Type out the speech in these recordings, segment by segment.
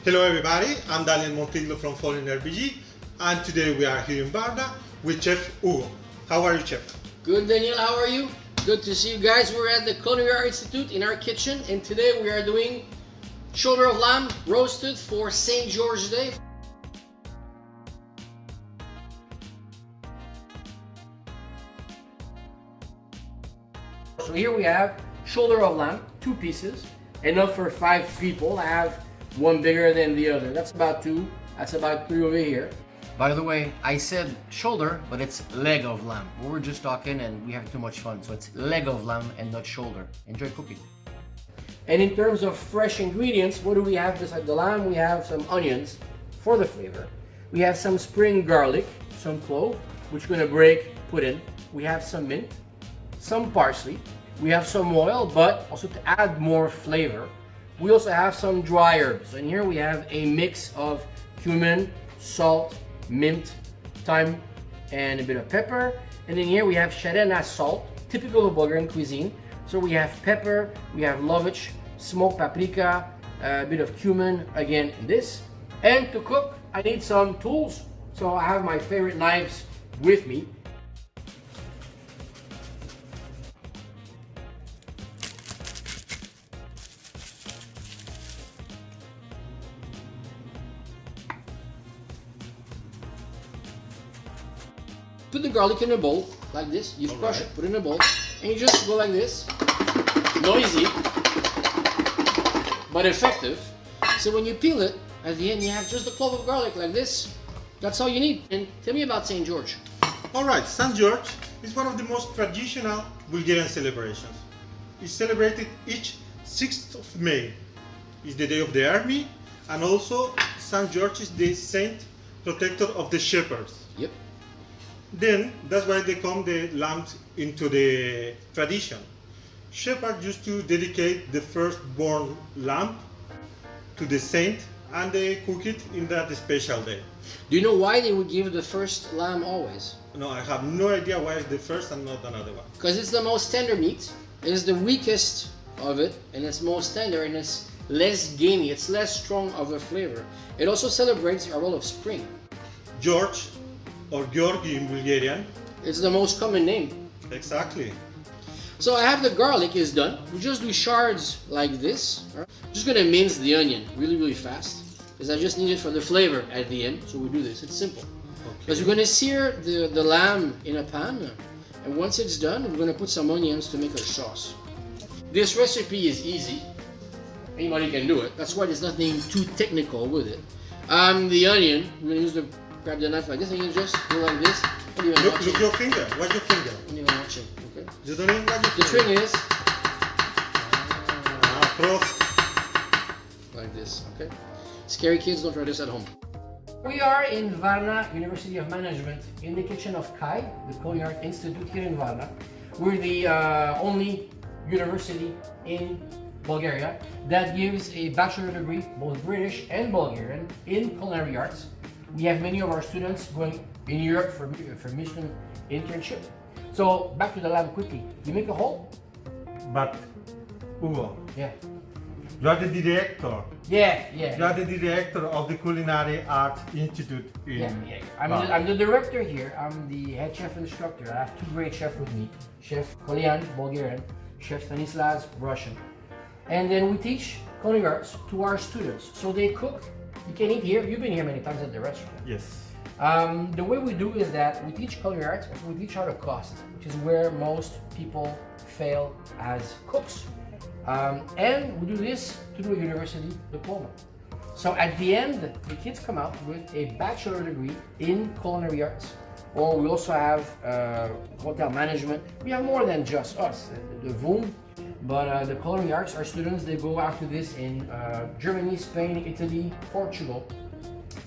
Hello everybody, I'm Daniel Montillo from Culinary, and today we are here in Varna with Chef Hugo. How are you, Chef? Good, Daniel. How are you? Good to see you guys. We're at the Culinary Institute in our kitchen, and today we are doing shoulder of lamb roasted for St. George Day. So here we have shoulder of lamb, 2 pieces, enough for 5 people. I have one bigger than the other. That's about 2. That's about 3 over here. By the way, I said shoulder, but it's leg of lamb. We were just talking and we have too much fun, so it's leg of lamb and not shoulder. Enjoy cooking. And in terms of fresh ingredients, what do we have beside the lamb? We have some onions for the flavor. We have some spring garlic, some clove, which we're gonna break, put in. We have some mint, some parsley. We have some oil, but also to add more flavor. We also have some dry herbs. And here we have a mix of cumin, salt, mint, thyme, and a bit of pepper. And then here we have sharena salt, typical of Bulgarian cuisine. So we have pepper, we have lovich, smoked paprika, a bit of cumin, again this. And to cook, I need some tools. So I have my favorite knives with me. Put the garlic in a bowl, like this. You crush it, put it in a bowl, and you just go like this. Noisy, but effective. So when you peel it, at the end you have just a clove of garlic like this. That's all you need. And tell me about St. George. Alright, St. George is one of the most traditional Bulgarian celebrations. It's celebrated each 6th of May. It's the day of the army, and also St. George is the saint protector of the shepherds. Yep. Then that's why they come the lambs into the tradition. Shepherds used to dedicate the firstborn lamb to the saint, and they cook it in that special day. Do you know why they would give the first lamb always? No, I have no idea why it's the first and not another one. Because it's the most tender meat. It is the weakest of it, and it's most tender, and it's less gamey. It's less strong of a flavor. It also celebrates our role of spring. George, or Georgi in Bulgarian. It's the most common name. Exactly. So I have the garlic is done. We just do shards like this. Right? Just gonna mince the onion really fast, because I just need it for the flavor at the end. So we do this. It's simple. Because we're gonna sear the lamb in a pan, and once it's done, we're gonna put some onions to make a sauce. This recipe is easy. Anybody can do it. That's why there's nothing too technical with it. The onion, we're gonna use the grab the knife like this, and you just go like this. What do you want Look your finger. Watch your finger. What do you want watching? Okay. You don't even like The trick is cross. like this. Okay. Scary kids, don't try this at home. We are in Varna University of Management in the kitchen of Kai, the Culinary Institute here in Varna. We're the only university in Bulgaria that gives a bachelor degree, both British and Bulgarian, in culinary arts. We have many of our students going in Europe for Michelin internship. So back to the lamb quickly. You make a hole? But, Hugo, Yeah. you are the director. Yeah. You are the director of the Culinary Arts Institute in Yeah. I'm the director here. I'm the head chef instructor. I have 2 great chefs with me. Chef Kolian, Bulgarian, Chef Stanislas, Russian. And then we teach culinary arts to our students. So they cook. You can eat here. You've been here many times at the restaurant. Yes. The way we do is that we teach culinary arts, but we teach how to cost, which is where most people fail as cooks. And we do this to do a university diploma. So at the end, the kids come out with a bachelor degree in culinary arts. Or we also have hotel management. We have more than just us, the VUM. But the culinary arts, our students, they go after this in Germany, Spain, Italy, Portugal,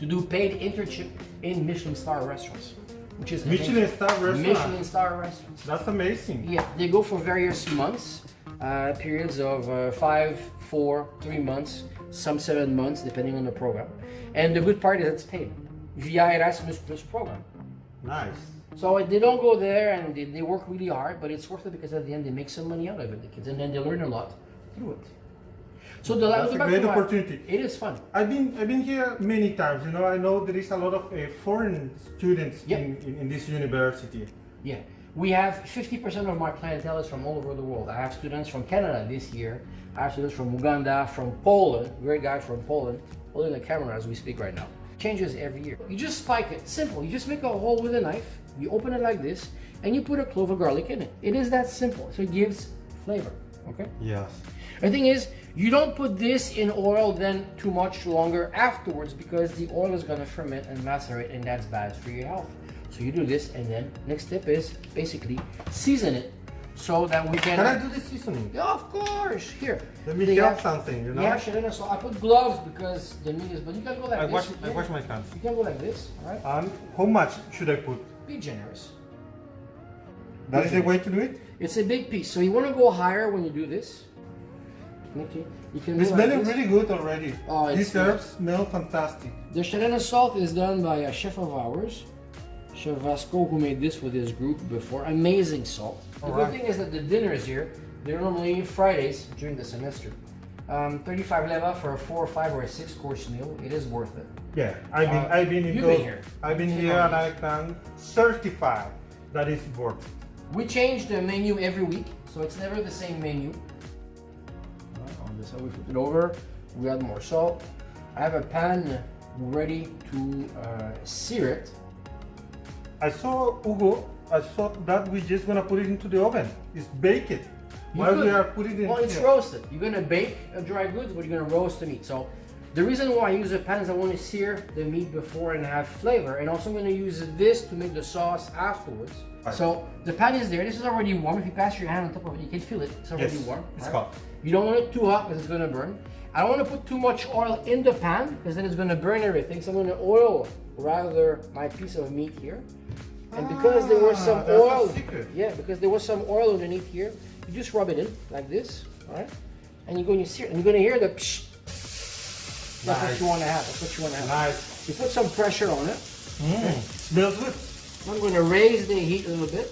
to do paid internship in Michelin star restaurants, which is Michelin star restaurant. Michelin star restaurants. That's amazing. Yeah, they go for various months, periods of 5, 4, 3 months, some 7 months, depending on the program. And the good part is it's paid via Erasmus Plus program. Nice. So they don't go there and they work really hard, but it's worth it because at the end they make some money out of it, the kids, and then they learn a lot through it. So the That's a great opportunity. It is fun. I've been here many times. You know, I know there is a lot of foreign students Yep. in this university. Yeah, we have 50% of my clientele is from all over the world. I have students from Canada this year. I have students from Uganda, from Poland. Great guy from Poland, holding the camera as we speak right now. Changes every year. You just spike it. Simple. You just make a hole with a knife. You open it like this, and you put a clove of garlic in it. It is that simple. So it gives flavor. Okay. Yes. The thing is, you don't put this in oil then too much longer afterwards because the oil is going to ferment and macerate, and that's bad for your health. So you do this, and then next step is basically season it so that we can. Can I do the seasoning? Yeah, of course. Here. Let me They help have- something, you know? Yeah, sure. So I put gloves because the meat is, but you can go like I this. wash my hands. You can go like this, all right? And how much should I put? Be generous. That is the way to do it? It's a big piece, so you want to go higher when you do this. Okay, you can. It's do like smelling this. really good already. Oh, it's These herbs smell fantastic. The Chilena salt is done by a chef of ours, Chef Vasco, who made this with his group before. Amazing salt. The good thing is that the dinners here, they're normally Fridays during the semester. 35 leva for a 4, 5, or a 6-course meal. It is worth it. Yeah, I've been in you've those. been here. I've been here and I can certify that it's worth it. We change the menu every week, so it's never the same menu. On this side, we flip it over. We add more salt. I have a pan ready to sear it. I saw Hugo. I thought that we're just gonna put it into the oven. It's baked. While we are putting it in Well, it's here. roasted. You're gonna bake a dry goods, but you're gonna roast the meat. So the reason why I use a pan is I want to sear the meat before and have flavor, and also I'm gonna use this to make the sauce afterwards. Right. So the pan is there. This is already warm. If you pass your hand on top of it, you can feel it. It's already Yes, warm. it's right? hot. You don't want it too hot because it's gonna burn. I don't want to put too much oil in the pan because then it's gonna burn everything. So I'm gonna oil rather my piece of meat here. And because there was some that's oil, a secret. yeah, because there was some oil underneath here, you just rub it in like this, all right? And you go and you sear it, and you're gonna hear the psh. That's what Nice. you want to have. That's what you want to have. Nice. You put some pressure on it. Smells good. I'm gonna raise the heat a little bit,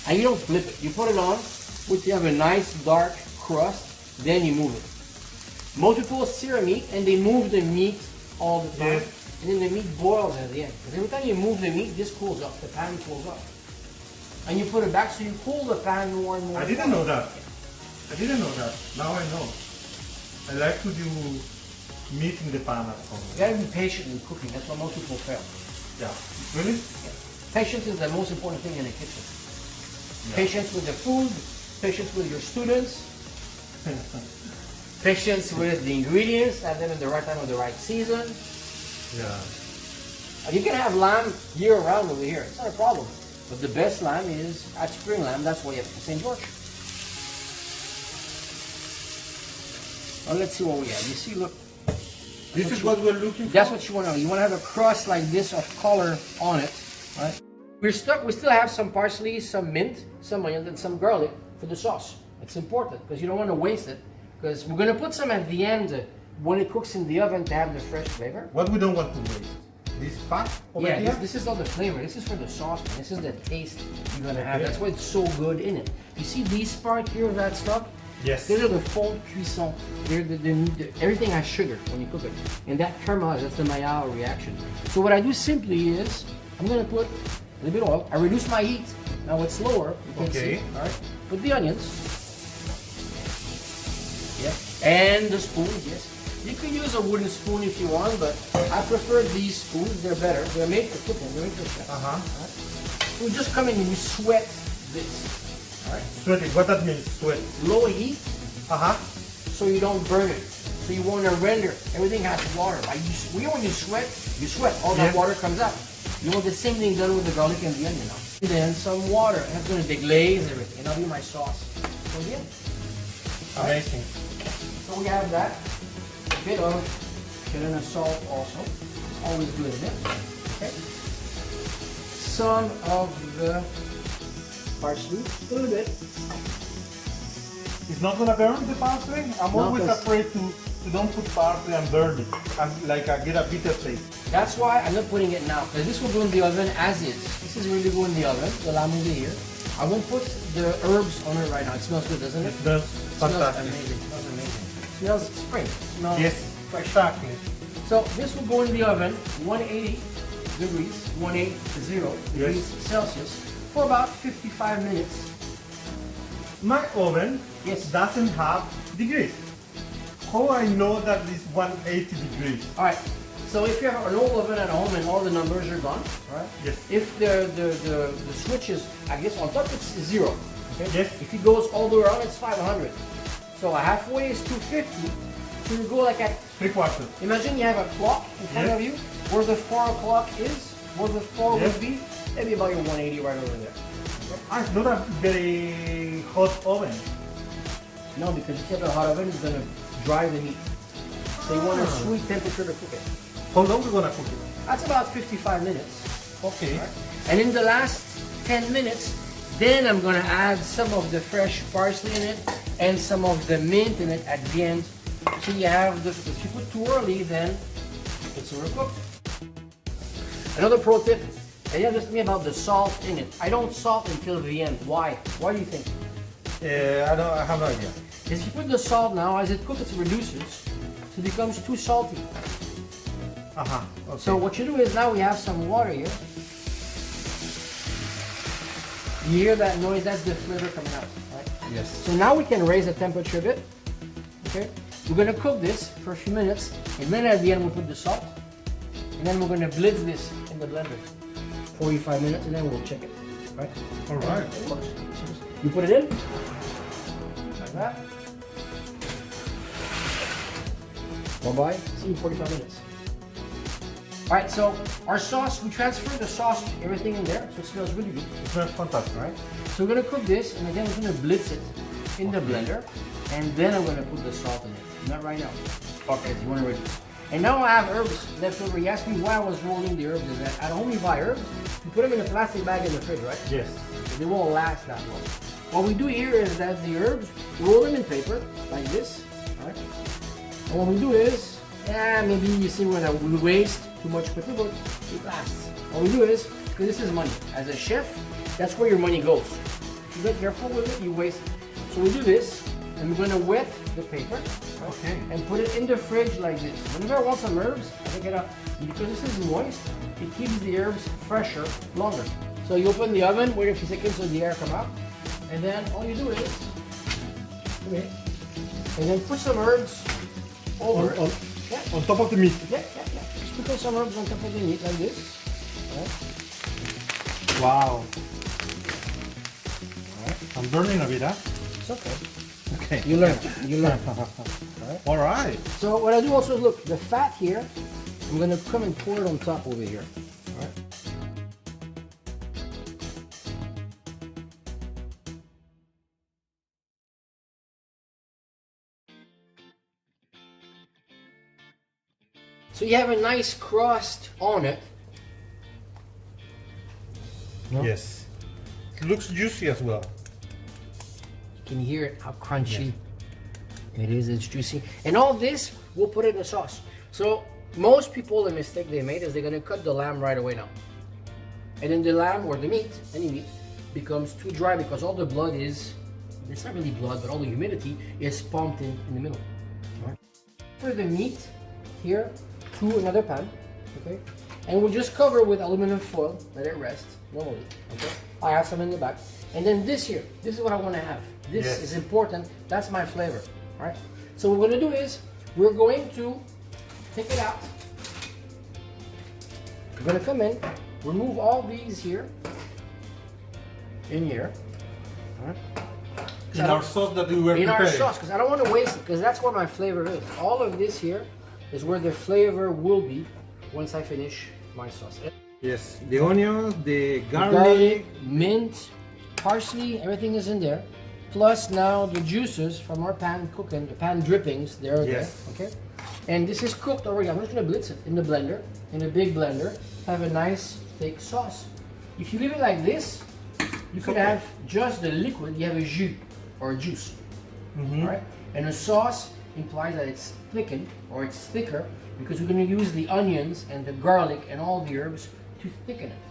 and you don't flip it. You put it on, which you have a nice dark crust. Then you move it. Most people sear meat and they move the meat all the time. Yes. And then the meat boils at the end. Because every time you move the meat, this cools up, the pan cools up. And you put it back so you cool the pan more and more. I didn't know that. I didn't know that. Now I know. I like to do meat in the pan at home. You gotta be patient in cooking, that's why most people fail. Yeah. Really? Patience is the most important thing in the kitchen. Yeah. Patience with the food, patience with your students, patience with the ingredients, have them in the right time of the right season. Yeah. You can have lamb year round over here, it's not a problem. But the best lamb is at spring lamb, that's why you have St. George. Now let's see what we have. You see, look, This is what we're looking for. that's what you want to do. You want to have a crust like this of color on it, right? We still have some parsley, some mint, some onion, and some garlic for the sauce. It's important because you don't want to waste it. Because we're going to put some at the end when it cooks in the oven to have the fresh flavor. What we don't want to waste. This fat over Yeah, here. this is not the flavor. This is for the sauce. Man. This is the taste you're going to have. Okay. That's why it's so good in it. You see these part here of that stuff? Yes. These are the fond cuisson. They're everything has sugar when you cook it. And that caramelizes, that's the Maillard reaction. So what I do simply is, I'm going to put a little bit of oil. I reduce my heat. Now it's lower. You can Okay. see. All right. Put the onions. Yeah. And the spoons, yes. You can use a wooden spoon if you want, but I prefer these spoons. They're better. They're made for cooking. They're made for chef. Uh-huh. You just come in and you sweat this. All right. Sweating. What that means? Sweat. Low heat, Uh-huh. so you don't burn it. So you want to render. Everything has water. Like when you sweat, all that Yeah. water comes out. You want the same thing done with the garlic and the onion now. And then some water. And it's going to deglaze everything. And that'll be my sauce. So yeah. Amazing. So we have that. A bit of Chilena salt also. It's always good in it. Okay. Some of the parsley. A little bit. It's not gonna burn the parsley? I'm No, always 'cause- afraid to don't put parsley and burn it. And like I get a bitter taste. That's why I'm not putting it now, because this will go in the oven as is. This is really go in the oven, the lamb over here. I won't put the herbs on it right now. It smells good, doesn't it? It smells It smells fantastic. amazing. It smells amazing. So smells spring. Smells Yes, fresh. exactly. So this will go in the oven, 180 degrees, 180 degrees Celsius, for about 55 minutes. My oven Yes. doesn't have degrees. How I know that it's 180 degrees? All right. So if you have an old oven at home and all the numbers are gone, all right? Yes. If the switch is, I guess on top it's 0. Okay? Yes. If it goes all the way around, it's 500. So halfway is 250. So you go like at, 3/4. imagine you have a clock in front Yes. of you, where the 4 o'clock is, where the 4 Yes. would be, maybe about your 180 right over there. It's not a very hot oven. No, because if you have a hot oven, it's going to dry the meat. So you want a Ah. sweet temperature to cook it. How long are we gonna cook it? That's about 55 minutes. Okay. And in the last 10 minutes, then I'm gonna add some of the fresh parsley in it and some of the mint in it at the end. So you have the, if you put too early, then it's overcooked. Another pro tip, and you understand me about the salt in it. I don't salt until the end. Why? Why do you think? I have no idea. Because if you put the salt now, as it cooks, it reduces, so it becomes too salty. Okay. So what you do is now we have some water here. You hear that noise? That's the flavor coming out, right? yes. So now we can raise the temperature a bit. Okay? We're gonna cook this for a few minutes, and then at the end we put the salt, and then we're gonna blitz this in the blender. 45 minutes, and then we'll check it. Right? All right. It works. You put it in like that. Bye-bye. See you in 45 minutes. All right, so our sauce, we transfer the sauce, everything in there, so it smells really good. It smells fantastic. All right, so we're gonna cook this, and again, we're gonna blitz it in the blender, and then I'm gonna put the salt in it. Not right now. Okay, so you wanna reduce. And now I have herbs left over. You asked me why I was rolling the herbs. Is that at home you buy herbs, you put them in a plastic bag in the fridge, right? Yes. They won't last that long. What we do here is that the herbs, roll them in paper, like this, all right? And what we do is, maybe you see when we waste too much paper, but it lasts. What we do is, because this is money, as a chef, that's where your money goes. If you're not careful with it, you waste it. So we do this, and we're gonna wet the paper, Okay. and put it in the fridge like this. Whenever I want some herbs, I take it out. Because this is moist, it keeps the herbs fresher longer. So you open the oven, wait a few seconds so the air come out, and then all you do is, okay, and then put some herbs over it. Yeah. On top of the meat. Yeah. Sprinkle some herbs on top of the meat like this. Right. Wow. I'm burning a bit, huh? It's okay. Okay. You learn. All right. So what I do also is look, the fat here, I'm gonna come and pour it on top over here. All right. So you have a nice crust on it. No? Yes. It looks juicy as well. You can hear it, how crunchy it is, it's juicy. And all this, we'll put it in the sauce. So most people, the mistake they made is they're gonna cut the lamb right away now. And then the lamb or the meat, any meat, becomes too dry because all the blood is, it's not really blood, but all the humidity is pumped in the middle. All right. For the meat here, to another pan, okay? And we'll just cover with aluminum foil, let it rest, normally, okay? I have some in the back. And then this here, this is what I wanna have. This Yes. is important, that's my flavor, all right? So what we're gonna do is, we're going to take it out. We're gonna come in, remove all these here, in here, all right? In our sauce that we were In preparing. our sauce, because I don't want to waste it, because that's where my flavor is. All of this here is where the flavor will be once I finish my sauce. Yes. The onions, the Garlic, mint, parsley, everything is in there. Plus now the juices from our pan cooking, the pan drippings, they're Yes. there, okay? And this is cooked already. I'm just gonna blitz it in the blender, in a big blender, have a nice thick sauce. If you leave it like this, you could Okay. have just the liquid, you have a jus or a juice. Mhm. Right? And a sauce implies that it's thickened or it's thicker because we're going to use the onions and the garlic and all the herbs to thicken it.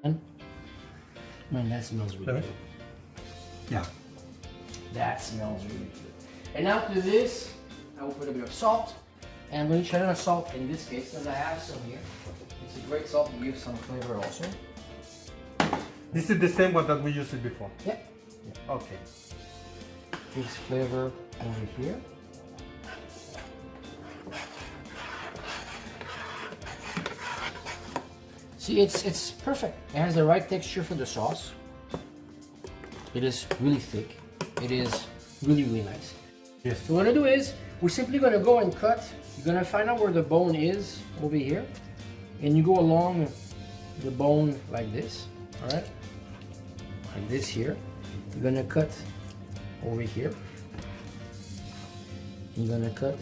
Man, that smells really good. Yeah. That smells really good. And now to this, I will put a bit of salt. And I'm going to try on salt in this case, as I have some here. It's a great salt to give some flavor also. This is the same one that we used before? Yeah. Okay. Gives flavor over here. See, it's perfect. It has the right texture for the sauce. It is really thick. It is really nice. Yes. So what we're gonna do is we're simply gonna go and cut. You're gonna find out where the bone is over here, and you go along the bone like this. All right, like this here. You're gonna cut over here. You're gonna cut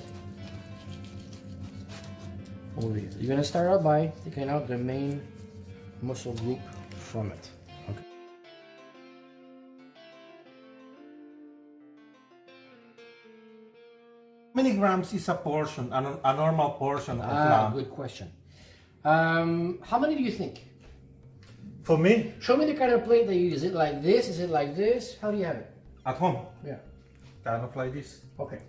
over here. You're gonna start out by taking out the main muscle group from it. Okay. How many grams is a portion, a normal portion of lamb? Good question. How many do you think? For me, Show me the kind of plate that you use. Is it like this? Is it like this? How do you have it? at home, Yeah. kind of like this. Okay.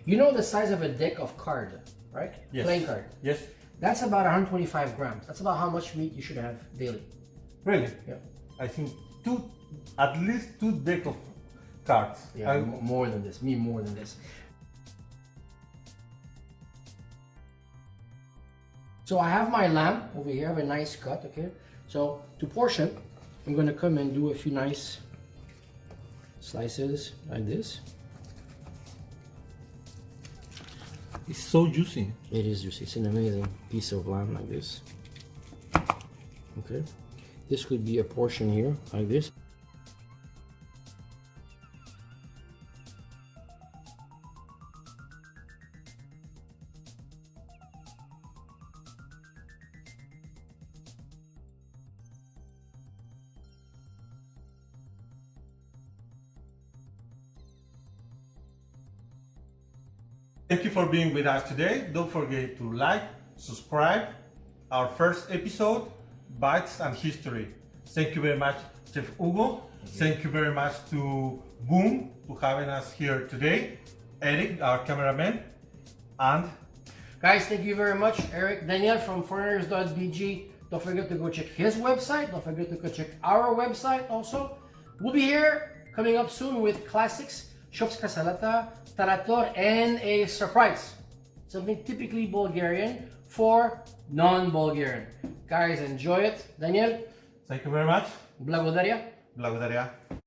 You know the size of a deck of card, right? Yes. Playing card. Yes. That's about 125 grams. That's about how much meat you should have daily. Really? Yeah. I think at least 2 deck of cards. Yeah, more than this. Me more than this. So I have my lamb over here. I have a nice cut, okay? So to portion, I'm gonna come and do a few nice slices like this. It's so juicy. It is juicy. It's an amazing piece of lamb like this. Okay. This could be a portion here like this. Thank you for being with us today. Don't forget to like, subscribe. Our first episode, Bites and History. Thank you very much, Chef Hugo. Thank you very much to Boom for having us here today. Eric, our cameraman, and Guys, thank you very much. Eric, Daniel from foreigners.bg. Don't forget to go check his website. Don't forget to go check our website also. We'll be here coming up soon with classics, Shopska Salata, Tarator, and a surprise. Something typically Bulgarian for non-Bulgarian. Guys, enjoy it. Daniel, thank you very much. Благодаря. Благодаря.